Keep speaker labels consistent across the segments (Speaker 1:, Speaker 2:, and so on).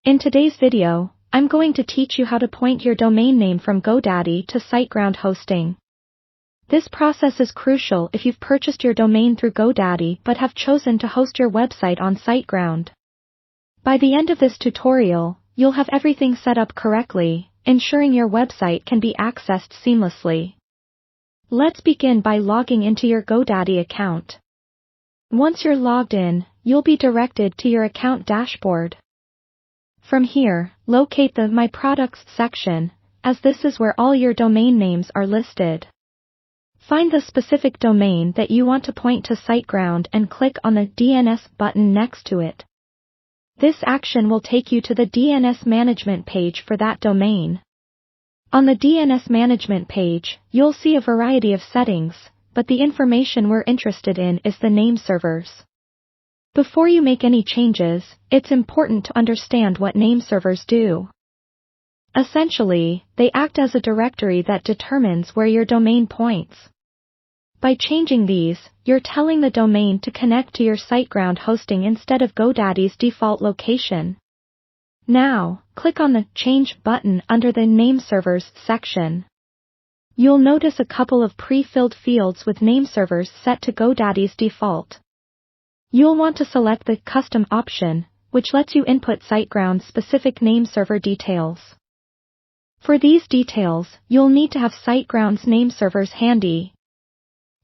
Speaker 1: In today's video, I'm going to teach you how to point your domain name from Godaddy to Siteground Hosting. This process is crucial if you've purchased your domain through Godaddy but have chosen to host your website on Siteground. By the end of this tutorial, you'll have everything set up correctly, ensuring your website can be accessed seamlessly. Let's begin by logging into your Godaddy account. Once you're logged in, you'll be directed to your account dashboard. From here, locate the My Products section, as this is where all your domain names are listed. Find the specific domain that you want to point to Siteground and click on the DNS button next to it. This action will take you to the DNS management page for that domain. On the DNS management page, you'll see a variety of settings, but the information we're interested in is the name servers. Before you make any changes, it's important to understand what name servers do. Essentially, they act as a directory that determines where your domain points. By changing these, you're telling the domain to connect to your Siteground hosting instead of Godaddy's default location. Now, click on the Change button under the Name Servers section. You'll notice a couple of pre-filled fields with name servers set to Godaddy's default. You'll want to select the Custom option, which lets you input Siteground's specific name server details. For these details, you'll need to have Siteground's name servers handy.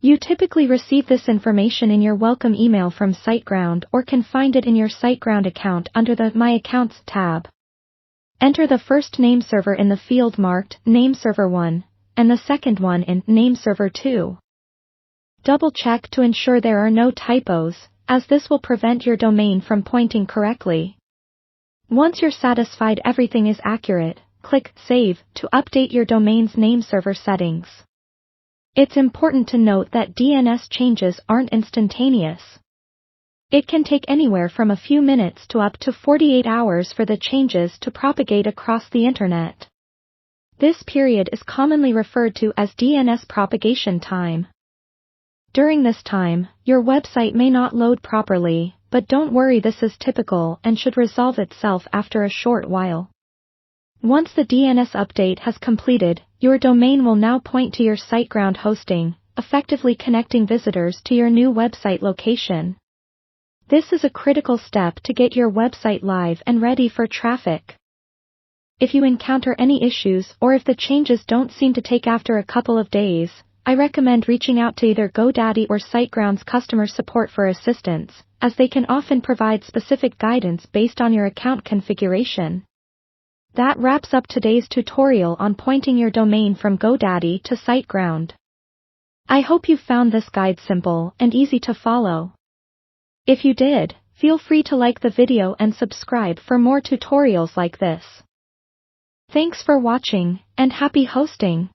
Speaker 1: You typically receive this information in your welcome email from Siteground or can find it in your Siteground account under the My Accounts tab. Enter the first name server in the field marked Name Server 1, and the second one in Name Server 2. Double-check to ensure there are no typos, as this will prevent your domain from pointing correctly. Once you're satisfied everything is accurate, click Save to update your domain's name server settings. It's important to note that DNS changes aren't instantaneous. It can take anywhere from a few minutes to up to 48 hours for the changes to propagate across the internet. This period is commonly referred to as DNS propagation time. During this time, your website may not load properly, but don't worry, this is typical and should resolve itself after a short while. Once the DNS update has completed, your domain will now point to your Siteground hosting, effectively connecting visitors to your new website location. This is a critical step to get your website live and ready for traffic. If you encounter any issues or if the changes don't seem to take after a couple of days, I recommend reaching out to either Godaddy or Siteground's customer support for assistance, as they can often provide specific guidance based on your account configuration. That wraps up today's tutorial on pointing your domain from Godaddy to Siteground. I hope you found this guide simple and easy to follow. If you did, feel free to like the video and subscribe for more tutorials like this. Thanks for watching, and happy hosting!